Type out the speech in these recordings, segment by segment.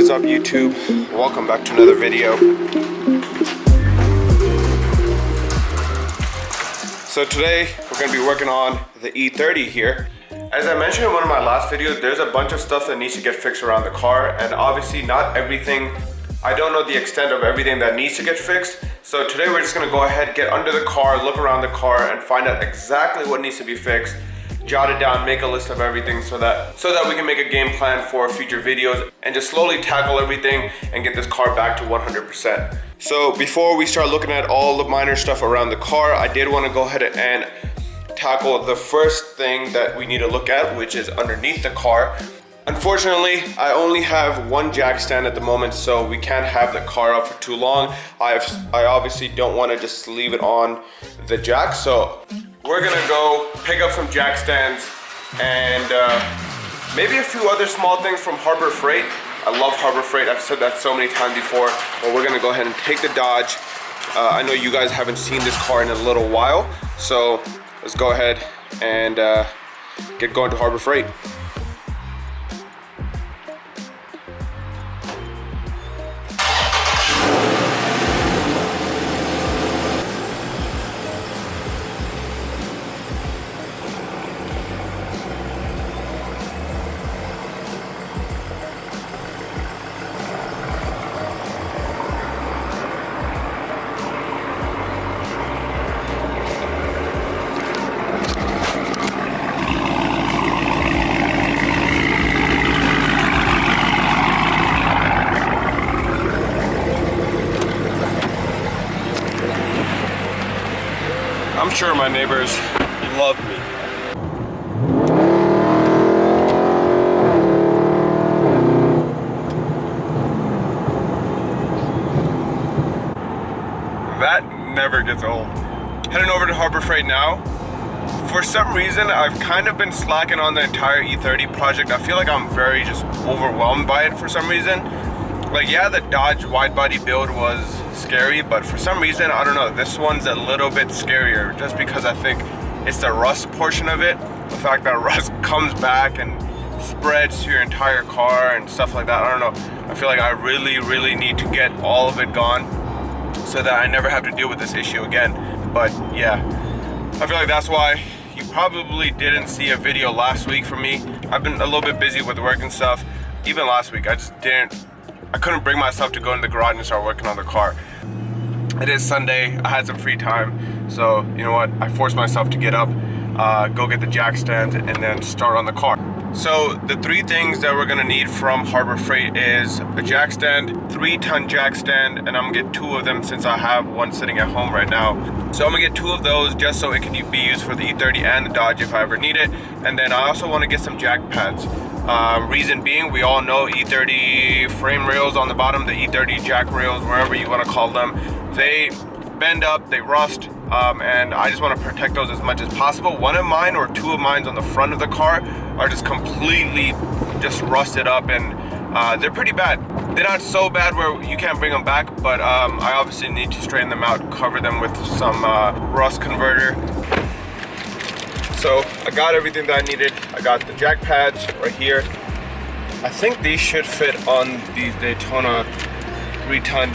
is up, YouTube? Welcome back to another video. So today we're going to be working on the E30 here. As I mentioned in one of my last videos, there's a bunch of stuff that needs to get fixed around the car, and obviously not everything, I don't know the extent of everything that needs to get fixed. So today we're just going to go ahead, get under the car, look around the car, and find out exactly what needs to be fixed. Jot it down, make a list of everything so that we can make a game plan for future videos and just slowly tackle everything and get this car back to 100%. So before we start looking at all the minor stuff around the car, I did want to go ahead and tackle the first thing that we need to look at, which is underneath the car. Unfortunately, I only have one jack stand at the moment, so we can't have the car up for too long. I obviously don't want to just leave it on the jack, so we're gonna go pick up some jack stands and maybe a few other small things from Harbor Freight. I love Harbor Freight, I've said that so many times before, but we're gonna go ahead and take the Dodge. I know you guys haven't seen this car in a little while, so let's go ahead and get going to Harbor Freight. I'm sure my neighbors love me. That never gets old. Heading over to Harbor Freight now. For some reason, I've kind of been slacking on the entire E30 project. I feel like I'm very just overwhelmed by it for some reason. Like, yeah, the Dodge wide body build was scary, but for some reason, I don't know, this one's a little bit scarier just because I think it's the rust portion of it. The fact that rust comes back and spreads to your entire car and stuff like that. I don't know. I feel like I really need to get all of it gone so that I never have to deal with this issue again. But yeah, I feel like that's why you probably didn't see a video last week from me. I've been a little bit busy with work and stuff. Even last week, I couldn't bring myself to go in the garage and start working on the car. It is Sunday, I had some free time, so you know what, I forced myself to get up, go get the jack stand, and then start on the car. So the three things that we're gonna need from Harbor Freight is a jack stand, 3-ton jack stand, and I'm gonna get 2 of them since I have one sitting at home right now. So I'm gonna get 2 of those just so it can be used for the E30 and the Dodge if I ever need it. And then I also wanna get some jack pads. Reason being, we all know E30 frame rails on the bottom, the E30 jack rails, wherever you want to call them, they bend up, they rust, and I just want to protect those as much as possible. One of mine or 2 of mine on the front of the car are just completely just rusted up, and they're pretty bad. They're not so bad where you can't bring them back, but I obviously need to straighten them out, cover them with some rust converter. So I got everything that I needed. I got the jack pads right here. I think these should fit on these Daytona 3-ton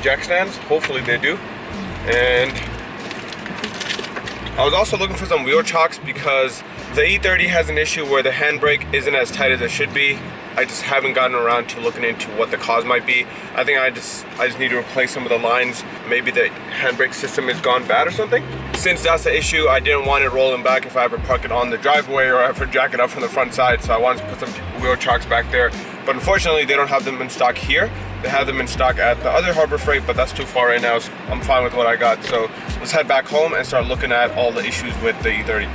jack stands. Hopefully they do. And I was also looking for some wheel chocks because the E30 has an issue where the handbrake isn't as tight as it should be. I just haven't gotten around to looking into what the cause might be. I think I just need to replace some of the lines. Maybe the handbrake system has gone bad or something. Since that's the issue, I didn't want it rolling back if I ever park it on the driveway or ever jack it up from the front side, so I wanted to put some wheel chocks back there. But unfortunately, they don't have them in stock here. They have them in stock at the other Harbor Freight, but that's too far right now, so I'm fine with what I got. So let's head back home and start looking at all the issues with the E30.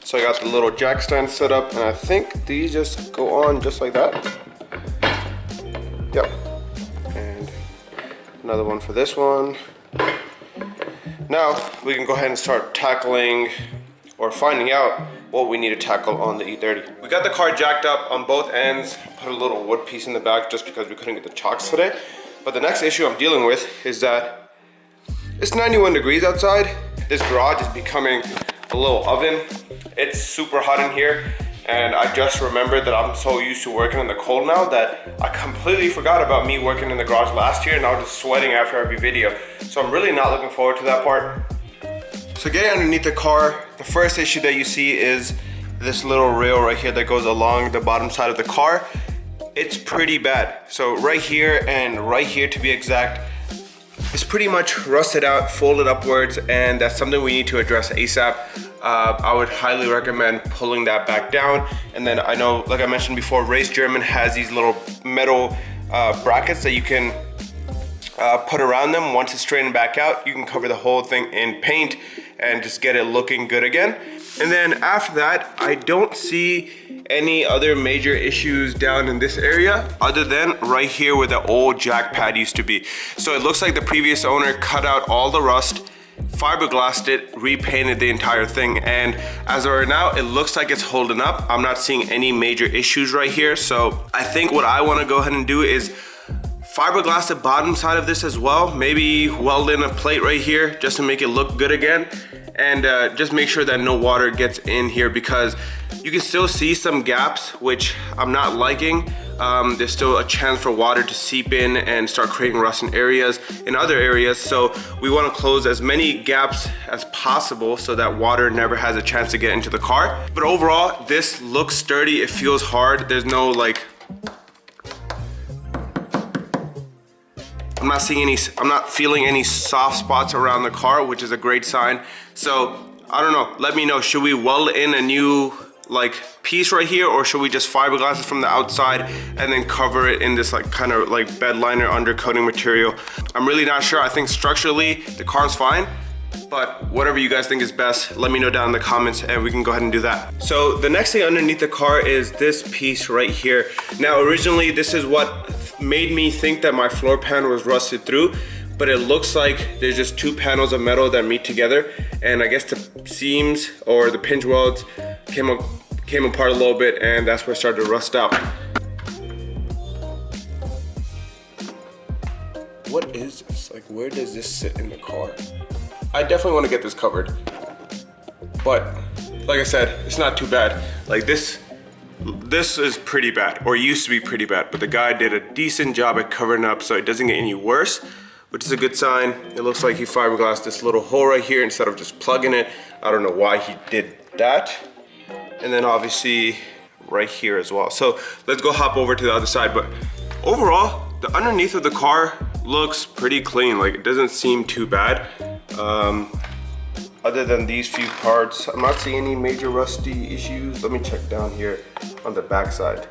So I got the little jack stand set up, and I think these just go on just like that. Yep. And another one for this one. Now we can go ahead and start tackling or finding out what we need to tackle on the E30. We got the car jacked up on both ends, put a little wood piece in the back just because we couldn't get the chocks today. But the next issue I'm dealing with is that it's 91 degrees outside. This garage is becoming a little oven. It's super hot in here. And I just remembered that I'm so used to working in the cold now that I completely forgot about me working in the garage last year, and I was just sweating after every video. So I'm really not looking forward to that part. So getting underneath the car, the first issue that you see is this little rail right here that goes along the bottom side of the car. It's pretty bad. So right here and right here to be exact, it's pretty much rusted out, folded upwards, and that's something we need to address ASAP. I would highly recommend pulling that back down. And then I know, like I mentioned before, Race German has these little metal brackets that you can put around them. Once it's straightened back out, you can cover the whole thing in paint and just get it looking good again. And then after that, I don't see any other major issues down in this area other than right here where the old jack pad used to be. So it looks like the previous owner cut out all the rust, fiberglassed it, repainted the entire thing, and as of right now, it looks like it's holding up. I'm not seeing any major issues right here. So I think what I want to go ahead and do is fiberglass the bottom side of this as well. Maybe weld in a plate right here just to make it look good again, and just make sure that no water gets in here, because you can still see some gaps, which I'm not liking. There's still a chance for water to seep in and start creating rust in other areas. So we want to close as many gaps as possible so that water never has a chance to get into the car. But overall, this looks sturdy. It feels hard. There's no like, I'm not feeling any soft spots around the car, which is a great sign. So I don't know, let me know, should we weld in a new like piece right here, or should we just fiberglass it from the outside and then cover it in this like kind of like bed liner undercoating material? I'm really not sure. I think structurally the car's fine, but whatever you guys think is best, let me know down in the comments and we can go ahead and do that. So the next thing underneath the car is this piece right here. Now originally this is what made me think that my floor pan was rusted through, but it looks like there's just two panels of metal that meet together, and I guess the seams or the pinch welds came apart a little bit, and that's where it started to rust out. What is this? Like, where does this sit in the car? I definitely want to get this covered, but like I said, it's not too bad. Like this is pretty bad, or used to be pretty bad, but the guy did a decent job at covering up so it doesn't get any worse, which is a good sign. It looks like he fiberglassed this little hole right here instead of just plugging it. I don't know why he did that. And then obviously right here as well. So let's go hop over to the other side. But overall, the underneath of the car looks pretty clean. Like, it doesn't seem too bad. Other than these few parts, I'm not seeing any major rusty issues. Let me check down here on the back side.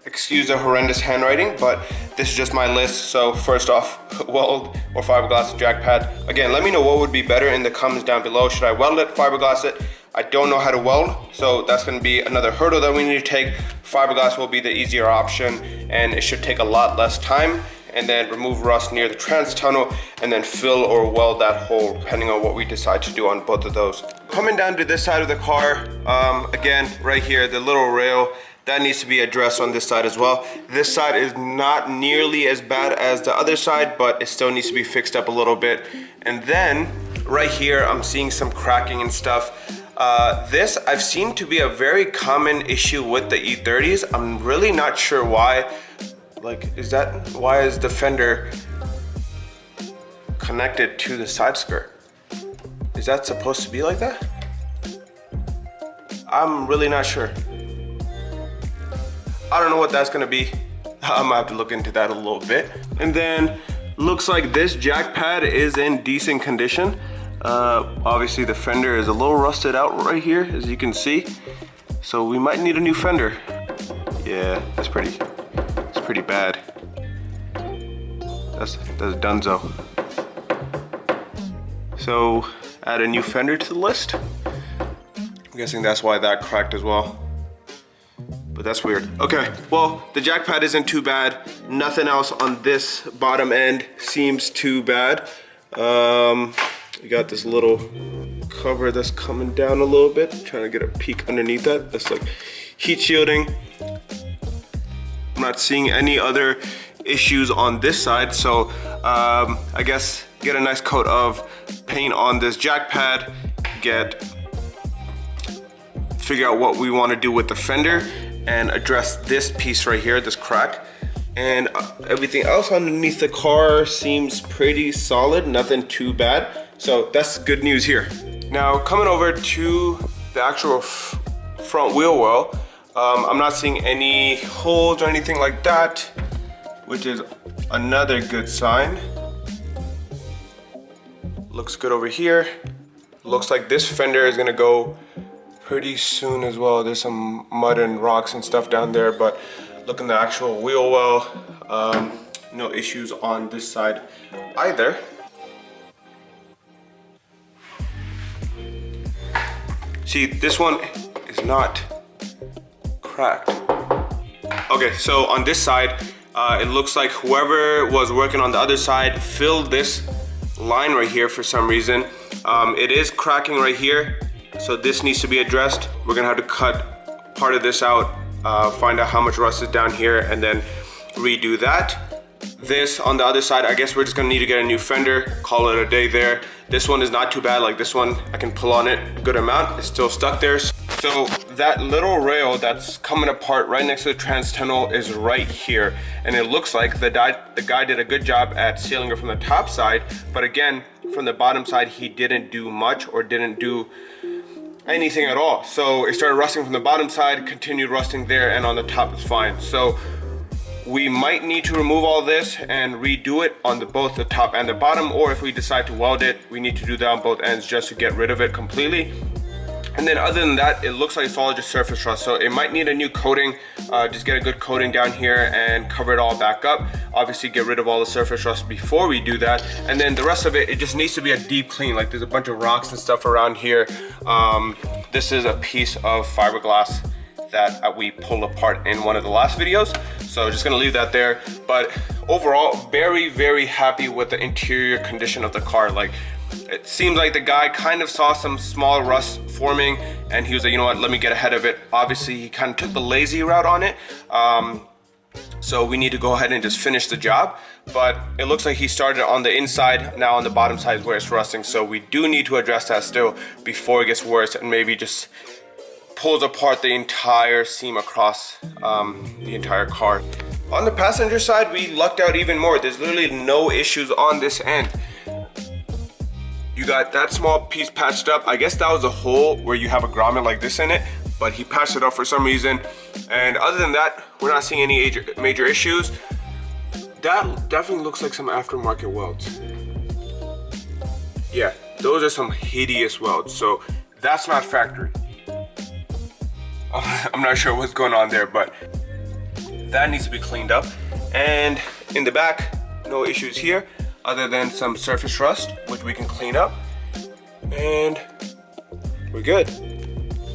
Excuse the horrendous handwriting, but this is just my list. So first off, weld or fiberglass the jack pad. Again, let me know what would be better in the comments down below. Should I weld it, fiberglass it? I don't know how to weld, so that's gonna be another hurdle that we need to take. Fiberglass will be the easier option, and it should take a lot less time. And then remove rust near the trans tunnel, and then fill or weld that hole, depending on what we decide to do on both of those. Coming down to this side of the car, again, right here, the little rail, that needs to be addressed on this side as well. This side is not nearly as bad as the other side, but it still needs to be fixed up a little bit. And then right here, I'm seeing some cracking and stuff. This I've seen to be a very common issue with the E30s. I'm really not sure why. Like, why is the fender connected to the side skirt? Is that supposed to be like that? I'm really not sure. I don't know what that's gonna be. I'm gonna have to look into that a little bit. And then looks like this jack pad is in decent condition. Obviously the fender is a little rusted out right here, as you can see. So we might need a new fender. Yeah, it's pretty bad. That's dunzo. So add a new fender to the list. I'm guessing that's why that cracked as well. But that's weird. Okay, well, the jack pad isn't too bad. Nothing else on this bottom end seems too bad. You got this little cover that's coming down a little bit. Trying to get a peek underneath that. That's like heat shielding. I'm not seeing any other issues on this side, so I guess get a nice coat of paint on this jack pad, figure out what we want to do with the fender, and address this piece right here, this crack. And everything else underneath the car seems pretty solid, nothing too bad. So that's good news here. Now coming over to the actual front wheel well, I'm not seeing any holes or anything like that, which is another good sign. Looks good over here. Looks like this fender is gonna go pretty soon as well. There's some mud and rocks and stuff down there, but look in the actual wheel well, no issues on this side either. See, this one is not cracked. Okay, so on this side, it looks like whoever was working on the other side filled this line right here for some reason. It is cracking right here, so this needs to be addressed. We're gonna have to cut part of this out, find out how much rust is down here, and then redo that. This on the other side, I guess we're just gonna need to get a new fender, call it a day there. This one is not too bad. Like this one, I can pull on it a good amount. It's still stuck there. So that little rail that's coming apart right next to the trans tunnel is right here. And it looks like the guy did a good job at sealing it from the top side. But again, from the bottom side, he didn't do much or didn't do anything at all. So it started rusting from the bottom side, continued rusting there, and on the top is fine. So we might need to remove all this and redo it on both the top and the bottom, or if we decide to weld it, we need to do that on both ends just to get rid of it completely. And then other than that, it looks like it's all just surface rust, so it might need a new coating. Just get a good coating down here and cover it all back up. Obviously get rid of all the surface rust before we do that, and then the rest of it, it just needs to be a deep clean. Like there's a bunch of rocks and stuff around here. This is a piece of fiberglass that we pulled apart in one of the last videos, so just gonna leave that there. But overall, very, very happy with the interior condition of the car. Like it seems like the guy kind of saw some small rust forming and he was like, you know what, let me get ahead of it. Obviously he kind of took the lazy route on it, so we need to go ahead and just finish the job. But it looks like he started on the inside, now on the bottom side is where it's rusting, so we do need to address that still before it gets worse and maybe just pulls apart the entire seam across the entire car. On the passenger side, we lucked out even more. There's literally no issues on this end. You got that small piece patched up. I guess that was a hole where you have a grommet like this in it, but he patched it up for some reason. And other than that, we're not seeing any major issues. That definitely looks like some aftermarket welds. Yeah, those are some hideous welds. So that's not factory. I'm not sure what's going on there, but that needs to be cleaned up. And in the back, no issues here other than some surface rust, which we can clean up, and we're good.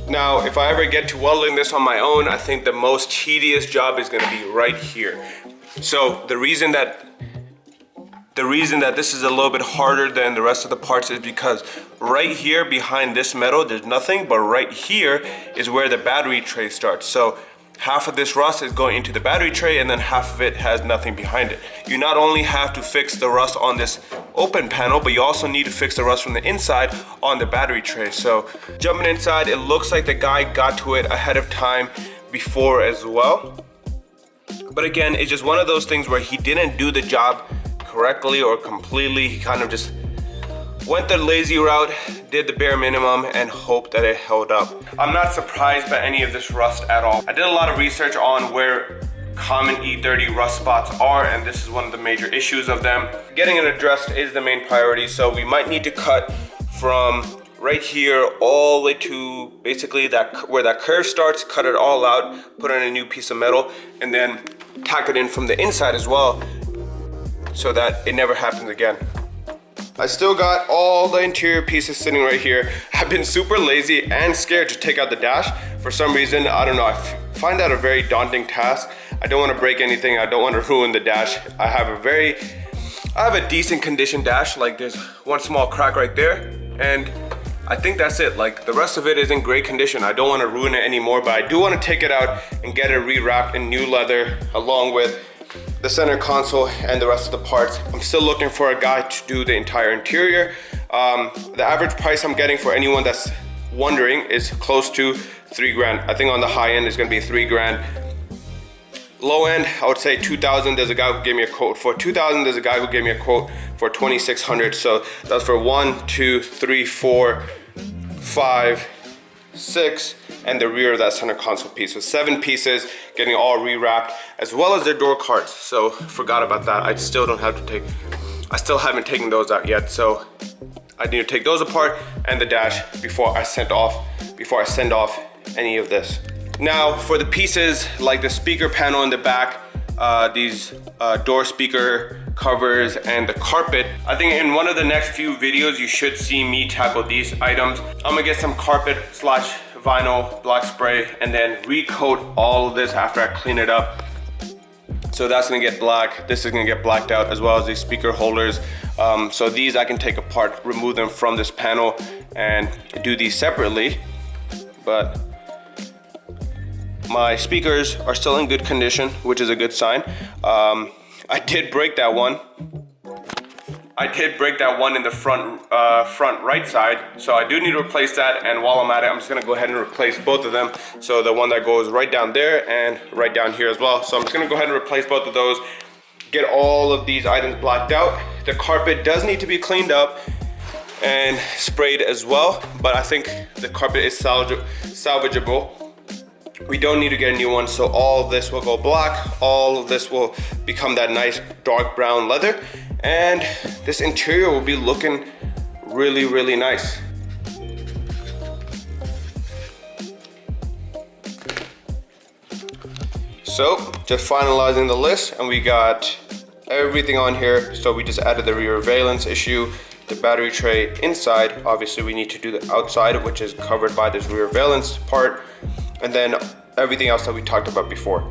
Now, if I ever get to welding this on my own, I think the most tedious job is gonna be right here. So the reason that this is a little bit harder than the rest of the parts is because right here behind this metal, there's nothing, but right here is where the battery tray starts. So half of this rust is going into the battery tray and then half of it has nothing behind it. You not only have to fix the rust on this open panel, but you also need to fix the rust from the inside on the battery tray. So jumping inside, it looks like the guy got to it ahead of time before as well. But again, it's just one of those things where he didn't do the job correctly or completely. He kind of just went the lazy route, did the bare minimum, and hoped that it held up. I'm not surprised by any of this rust at all. I did a lot of research on where common E30 rust spots are, and this is one of the major issues of them. Getting it addressed is the main priority, so we might need to cut from right here all the way to basically where that curve starts, cut it all out, put in a new piece of metal, and then tack it in from the inside as well, so that it never happens again. I still got all the interior pieces sitting right here. I've been super lazy and scared to take out the dash. For some reason, I don't know, I find that a very daunting task. I don't want to break anything. I don't want to ruin the dash. I have a decent condition dash. Like there's one small crack right there, and I think that's it. Like, the rest of it is in great condition. I don't want to ruin it anymore, but I do want to take it out and get it rewrapped in new leather along with the center console and the rest of the parts. I'm still looking for a guy to do the entire interior. The average price I'm getting for anyone that's wondering is close to 3 grand. I think on the high end is gonna be 3 grand. Low end, I would say 2,000. There's a guy who gave me a quote for 2,000. There's a guy who gave me a quote for 2,600. So that's for 1, 2, 3, 4, 5, 6, and the rear of that center console piece. So 7 pieces, getting all rewrapped, as well as their door cards. So forgot about that. I still haven't taken those out yet. So I need to take those apart and the dash before I send off any of this. Now for the pieces like the speaker panel in the back, these door speaker covers and the carpet, I think in one of the next few videos you should see me tackle these items. I'm gonna get some carpet slash vinyl black spray and then recoat all of this after I clean it up. So that's gonna get black. This is gonna get blacked out, as well as these speaker holders. So these I can take apart, remove them from this panel and do these separately. But my speakers are still in good condition, which is a good sign. I did break that one. In the front right side, so I do need to replace that. And while I'm at it, I'm just gonna go ahead and replace both of them. So the one that goes right down there and right down here as well. So I'm just gonna go ahead and replace both of those, get all of these items blacked out. The carpet does need to be cleaned up and sprayed as well, but I think the carpet is salvageable. We don't need to get a new one, so all of this will go black. All of this will become that nice dark brown leather, and this interior will be looking really, really nice. So just finalizing the list, and we got everything on here. So we just added the rear valence issue, the battery tray inside. Obviously we need to do the outside, which is covered by this rear valence part, and then everything else that we talked about before.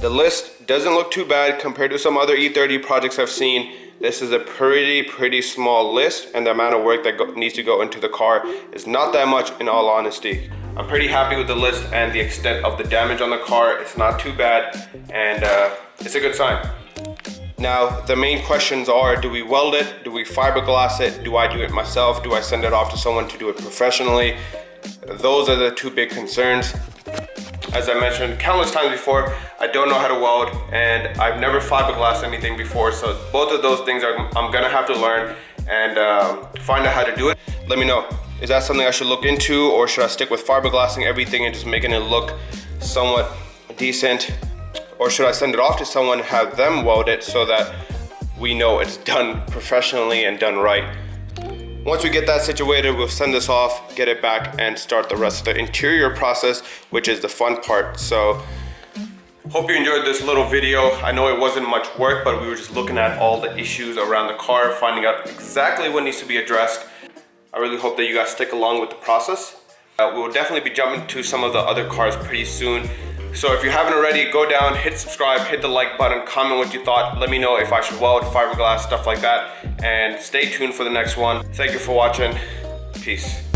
The list doesn't look too bad compared to some other E30 projects I've seen. This is a pretty small list, and the amount of work that needs to go into the car is not that much, in all honesty. I'm pretty happy with the list and the extent of the damage on the car. It's not too bad, and it's a good sign. Now, the main questions are, do we weld it? Do we fiberglass it? Do I do it myself? Do I send it off to someone to do it professionally? Those are the two big concerns. As I mentioned countless times before, I don't know how to weld, and I've never fiberglassed anything before, so both of those things I'm gonna have to learn and find out how to do it. Let me know, is that something I should look into, or should I stick with fiberglassing everything and just making it look somewhat decent? Or should I send it off to someone, have them weld it so that we know it's done professionally and done right? Once we get that situated, we'll send this off, get it back, and start the rest of the interior process, which is the fun part. So, hope you enjoyed this little video. I know it wasn't much work, but we were just looking at all the issues around the car, finding out exactly what needs to be addressed. I really hope that you guys stick along with the process. We will definitely be jumping to some of the other cars pretty soon. So if you haven't already, go down, hit subscribe, hit the like button, comment what you thought. Let me know if I should weld, fiberglass, stuff like that. And stay tuned for the next one. Thank you for watching. Peace.